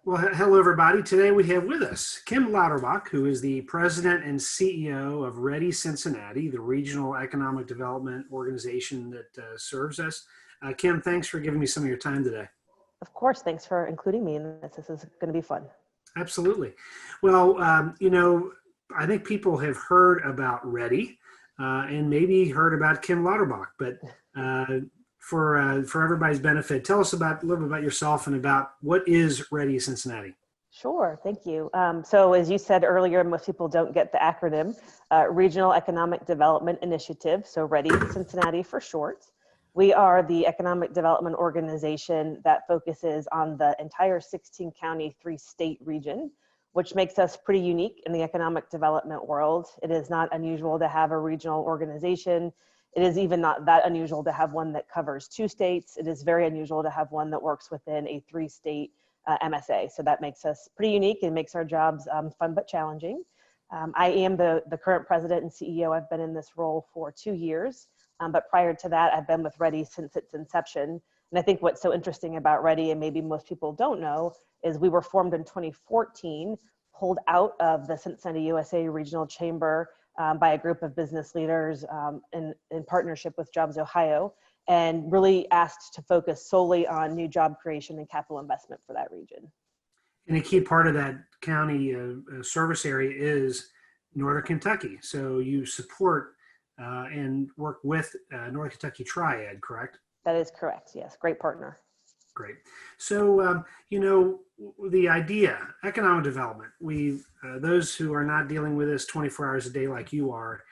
Well, hello, everybody. Today we have with us Kimm Lauterbach, who is the president and CEO of REDI Cincinnati, the regional economic development organization that serves us. Kimm, thanks for giving me some of your time today. Of course, thanks for including me in this. This is going to be fun. Absolutely. Well, I think people have heard about REDI and maybe heard about Kimm Lauterbach, but for everybody's benefit, tell us a little bit about yourself and about what is REDI Cincinnati. Sure, thank you. So as you said earlier, most people don't get the acronym, Regional Economic Development Initiative, so REDI Cincinnati for short. We are the economic development organization that focuses on the entire 16-county, 3-state region, which makes us pretty unique in the economic development world. It is not unusual to have a regional organization. It is even not that unusual to have one that covers 2 states. It is very unusual to have one that works within a 3-state MSA. So that makes us pretty unique and makes our jobs fun but challenging. I am the current president and CEO. I've been in this role for 2 years. But prior to that, I've been with REDI since its inception. And I think what's so interesting about REDI, and maybe most people don't know, is we were formed in 2014, pulled out of the Cincinnati USA Regional Chamber by a group of business leaders in partnership with Jobs Ohio, and really asked to focus solely on new job creation and capital investment for that region. And a key part of that county service area is Northern Kentucky. So you support and work with Northern Kentucky Triad, correct? That is correct, yes. Great partner. Great. So, the idea, economic development, those who are not dealing with this 24 hours a day like you are,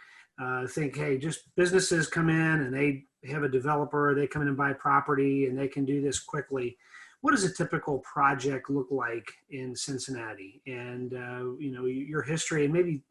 think, hey, just businesses come in and they have a developer, they come in and buy property and they can do this quickly. What does a typical project look like in Cincinnati? And, your history, and maybe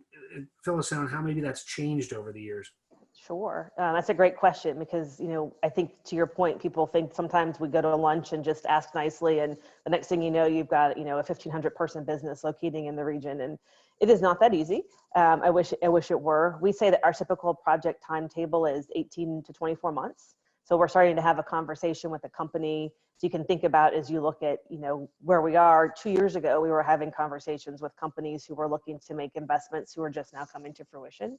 fill us in on how maybe that's changed over the years. Sure. That's a great question because, I think to your point, people think sometimes we go to a lunch and just ask nicely. And the next thing you know, you've got, a 1,500 person business locating in the region. And it is not that easy. I wish it were. We say that our typical project timetable is 18 to 24 months. So we're starting to have a conversation with a company. So you can think about as you look at, where we are. 2 years ago, we were having conversations with companies who were looking to make investments who are just now coming to fruition.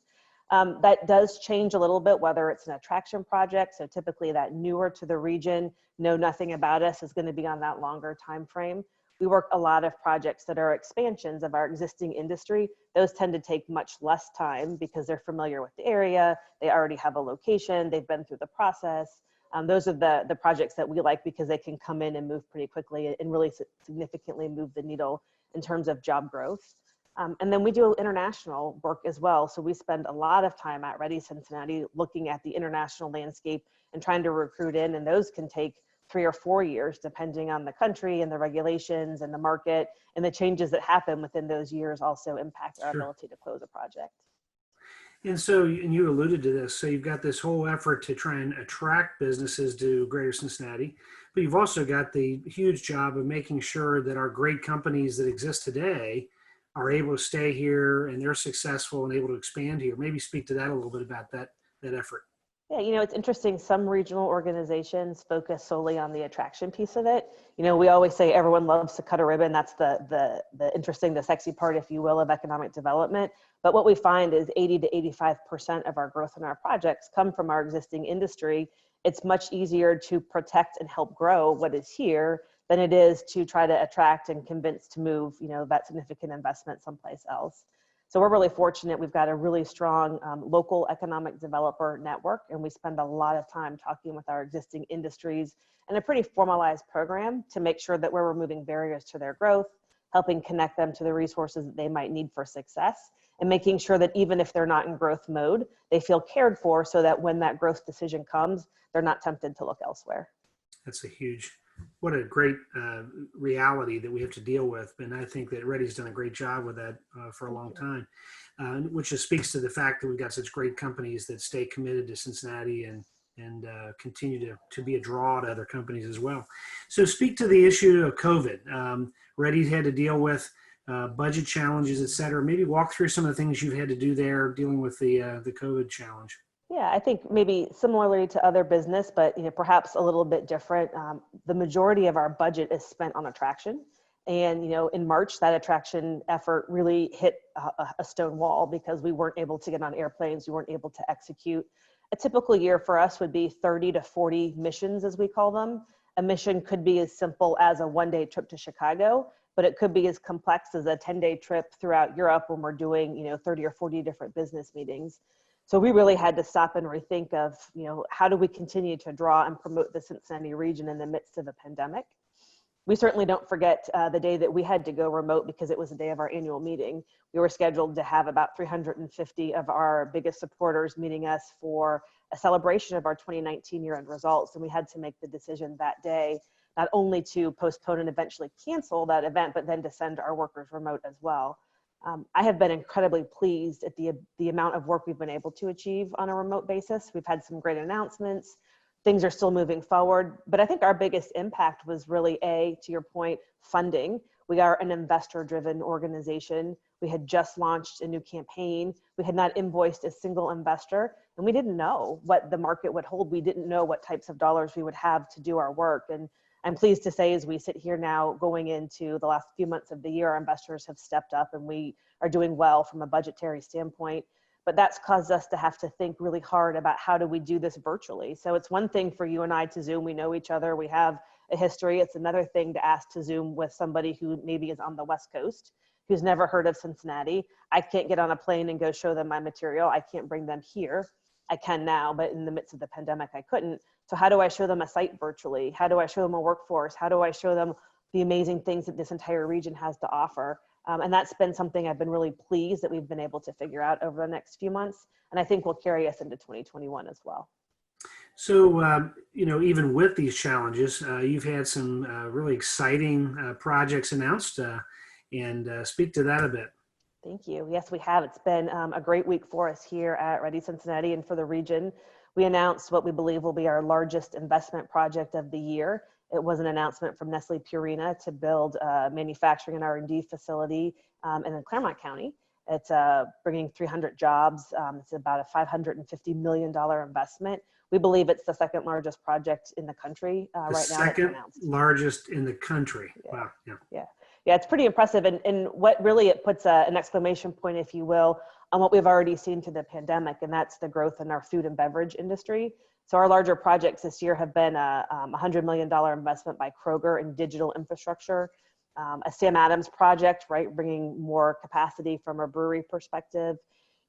That does change a little bit, whether it's an attraction project. So typically that newer to the region, know nothing about us is going to be on that longer time frame. We work a lot of projects that are expansions of our existing industry. Those tend to take much less time because they're familiar with the area. They already have a location. They've been through the process. Those are the projects that we like because they can come in and move pretty quickly and really significantly move the needle in terms of job growth. And then we do international work as well. So we spend a lot of time at REDI Cincinnati looking at the international landscape and trying to recruit in, and those can take 3 or 4 years depending on the country and the regulations and the market, and the changes that happen within those years also impact our ability to close a project. And so, and you alluded to this, so you've got this whole effort to try and attract businesses to Greater Cincinnati, but you've also got the huge job of making sure that our great companies that exist today are able to stay here and they're successful and able to expand here. Maybe speak to that a little bit about that effort. Yeah, it's interesting. Some regional organizations focus solely on the attraction piece of it. We always say everyone loves to cut a ribbon. That's the interesting, the sexy part, if you will, of economic development. But what we find is 80 to 85% of our growth in our projects come from our existing industry. It's much easier to protect and help grow what is here than it is to try to attract and convince to move, that significant investment someplace else. So we're really fortunate. We've got a really strong local economic developer network, and we spend a lot of time talking with our existing industries and a pretty formalized program to make sure that we're removing barriers to their growth, helping connect them to the resources that they might need for success, and making sure that even if they're not in growth mode, they feel cared for so that when that growth decision comes, they're not tempted to look elsewhere. That's what a great reality that we have to deal with. And I think that REDI's done a great job with that for a long time, which just speaks to the fact that we've got such great companies that stay committed to Cincinnati and continue to be a draw to other companies as well. So speak to the issue of COVID. REDI's had to deal with budget challenges, et cetera. Maybe walk through some of the things you've had to do there dealing with the COVID challenge. Yeah, I think maybe similarly to other business, but perhaps a little bit different. The majority of our budget is spent on attraction. And, in March, that attraction effort really hit a stone wall because we weren't able to get on airplanes. We weren't able to execute. A typical year for us would be 30 to 40 missions, as we call them. A mission could be as simple as a one-day trip to Chicago, but it could be as complex as a 10-day trip throughout Europe when we're doing, 30 or 40 different business meetings. So we really had to stop and rethink of, how do we continue to draw and promote the Cincinnati region in the midst of a pandemic? We certainly don't forget the day that we had to go remote because it was the day of our annual meeting. We were scheduled to have about 350 of our biggest supporters meeting us for a celebration of our 2019 year-end results. And we had to make the decision that day, not only to postpone and eventually cancel that event, but then to send our workers remote as well. I have been incredibly pleased at the amount of work we've been able to achieve on a remote basis. We've had some great announcements. Things are still moving forward, but I think our biggest impact was really to your point, funding. We are an investor-driven organization. We had just launched a new campaign. We had not invoiced a single investor, and we didn't know what the market would hold. We didn't know what types of dollars we would have to do our work. And I'm pleased to say, as we sit here now going into the last few months of the year, our investors have stepped up and we are doing well from a budgetary standpoint. But that's caused us to have to think really hard about how do we do this virtually. So it's one thing for you and I to Zoom. We know each other. We have a history. It's another thing to ask to Zoom with somebody who maybe is on the West Coast, who's never heard of Cincinnati. I can't get on a plane and go show them my material. I can't bring them here. I can now, but in the midst of the pandemic, I couldn't. So how do I show them a site virtually? How do I show them a workforce? How do I show them the amazing things that this entire region has to offer? And that's been something I've been really pleased that we've been able to figure out over the next few months. And I think will carry us into 2021 as well. So, even with these challenges, you've had some really exciting projects announced, and speak to that a bit. Thank you. Yes, we have. It's been a great week for us here at REDI Cincinnati and for the region. We announced what we believe will be our largest investment project of the year. It was an announcement from Nestle Purina to build a manufacturing and R&D facility in Claremont County. It's bringing 300 jobs. It's about a $550 million investment. We believe it's the second largest project in the country right now. Second largest in the country. Yeah. Wow. Yeah, it's pretty impressive. And what really it puts an exclamation point, if you will, on what we've already seen through the pandemic, and that's the growth in our food and beverage industry. So our larger projects this year have been a $100 million investment by Kroger in digital infrastructure, a Sam Adams project, right, bringing more capacity from a brewery perspective,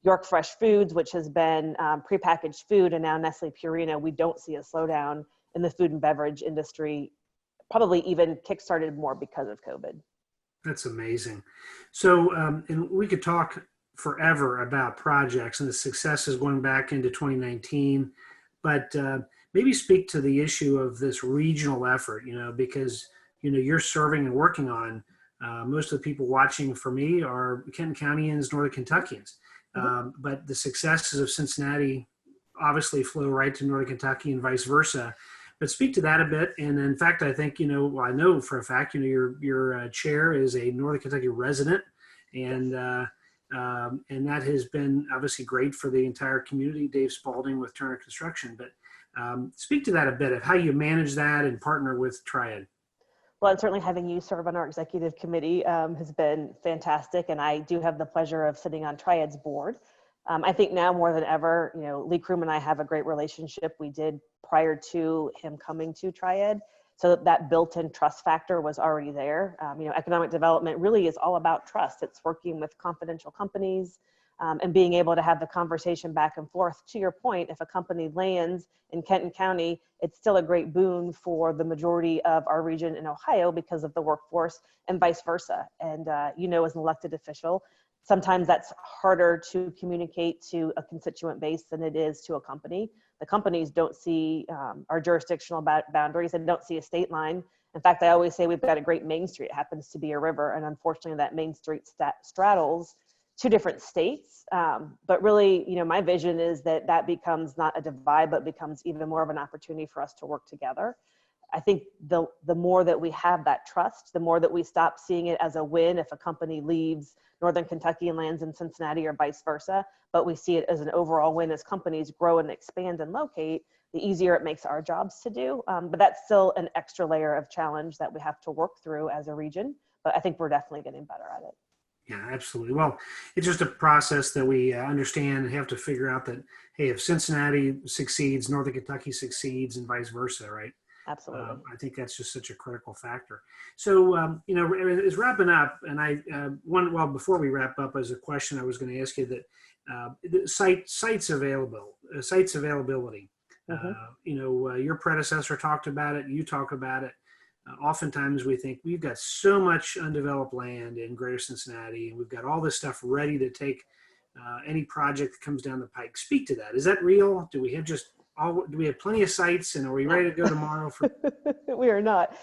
York Fresh Foods, which has been prepackaged food, and now Nestle Purina. We don't see a slowdown in the food and beverage industry, probably even kickstarted more because of COVID. That's amazing. So, and we could talk forever about projects and the successes going back into 2019, but maybe speak to the issue of this regional effort, because, you're serving and working on, most of the people watching for me are Kenton Countyans, Northern Kentuckians. But the successes of Cincinnati obviously flow right to Northern Kentucky and vice versa. But speak to that a bit. And in fact, I think, I know for a fact, your chair is a Northern Kentucky resident, and that has been obviously great for the entire community, Dave Spalding with Turner Construction. But speak to that a bit of how you manage that and partner with Triad. Well, and certainly having you serve on our executive committee has been fantastic. And I do have the pleasure of sitting on Triad's board. I think now more than ever, Lee Kroom and I have a great relationship. We did prior to him coming to Triad. So that built-in trust factor was already there. Economic development really is all about trust. It's working with confidential companies and being able to have the conversation back and forth. To your point, if a company lands in Kenton County, it's still a great boon for the majority of our region in Ohio because of the workforce and vice versa. And as an elected official, sometimes that's harder to communicate to a constituent base than it is to a company. The companies don't see our jurisdictional boundaries and don't see a state line. In fact, I always say we've got a great Main Street. It happens to be a river, and unfortunately that Main Street straddles two different states. But really, my vision is that becomes not a divide, but becomes even more of an opportunity for us to work together. I think the more that we have that trust, the more that we stop seeing it as a win if a company leaves Northern Kentucky and lands in Cincinnati or vice versa, but we see it as an overall win as companies grow and expand and locate, the easier it makes our jobs to do. But that's still an extra layer of challenge that we have to work through as a region. but I think we're definitely getting better at it. Yeah, absolutely. Well, it's just a process that we understand and have to figure out that, hey, if Cincinnati succeeds, Northern Kentucky succeeds, and vice versa, right? Absolutely. I think that's just such a critical factor. So, as wrapping up, and before we wrap up, as a question I was going to ask you that the sites availability. Your predecessor talked about it. You talk about it. Oftentimes we think we've got so much undeveloped land in Greater Cincinnati, and we've got all this stuff ready to take any project that comes down the pike. Speak to that. Is that real? Do we have plenty of sites, and are we ready to go tomorrow? We are not.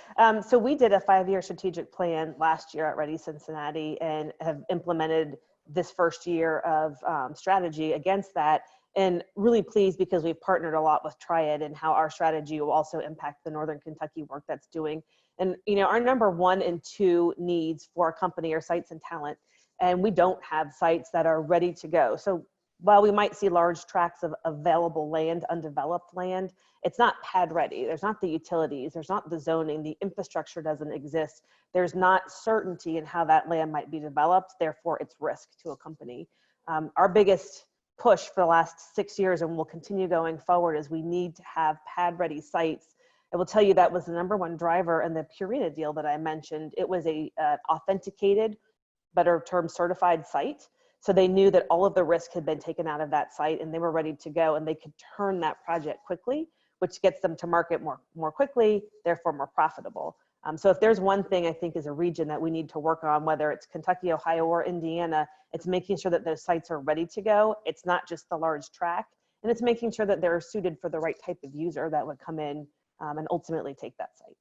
So we did a 5-year strategic plan last year at REDI Cincinnati and have implemented this first year of strategy against that. And really pleased because we've partnered a lot with Triad and how our strategy will also impact the Northern Kentucky work that's doing. And, our number 1 and 2 needs for a company are sites and talent. And we don't have sites that are ready to go. So while we might see large tracts of available land, undeveloped land, it's not pad ready. There's not the utilities. There's not the zoning. The infrastructure doesn't exist. There's not certainty in how that land might be developed. Therefore, it's risk to a company. Our biggest push for the last 6 years, and will continue going forward, is we need to have pad ready sites. I will tell you that was the number 1 driver in the Purina deal that I mentioned. It was a authenticated, better term, certified site. So they knew that all of the risk had been taken out of that site and they were ready to go, and they could turn that project quickly, which gets them to market more quickly, therefore more profitable. So if there's one thing I think as a region that we need to work on, whether it's Kentucky, Ohio, or Indiana, it's making sure that those sites are ready to go. It's not just the large tract, and it's making sure that they're suited for the right type of user that would come in and ultimately take that site.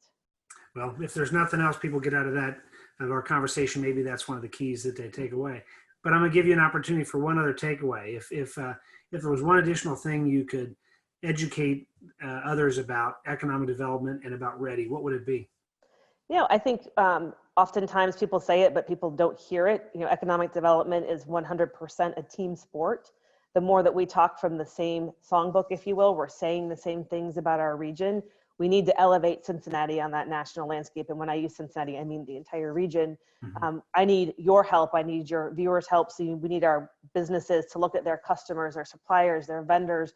Well, if there's nothing else people get out of our conversation, maybe that's one of the keys that they take away. But I'm going to give you an opportunity for one other takeaway. If there was one additional thing you could educate others about economic development and about REDI, what would it be? I think oftentimes people say it, but people don't hear it. Economic development is 100% a team sport. The more that we talk from the same songbook, if you will, we're saying the same things about our region. We need to elevate Cincinnati on that national landscape. And when I use Cincinnati, I mean the entire region. Mm-hmm. I need your help. I need your viewers' help. So we need our businesses to look at their customers, their suppliers, their vendors.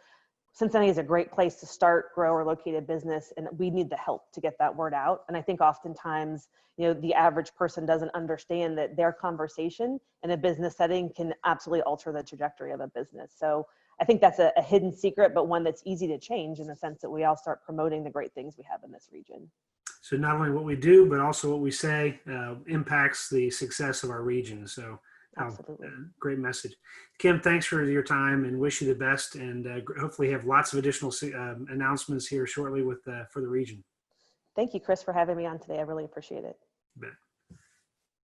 Cincinnati is a great place to start, grow, or locate a business, and we need the help to get that word out. And I think oftentimes, the average person doesn't understand that their conversation in a business setting can absolutely alter the trajectory of a business. So I think that's a hidden secret, but one that's easy to change in the sense that we all start promoting the great things we have in this region. So not only what we do, but also what we say impacts the success of our region. So absolutely. Great message. Kimm, thanks for your time and wish you the best, and hopefully have lots of additional announcements here shortly for the region. Thank you, Kris, for having me on today. I really appreciate it. You bet.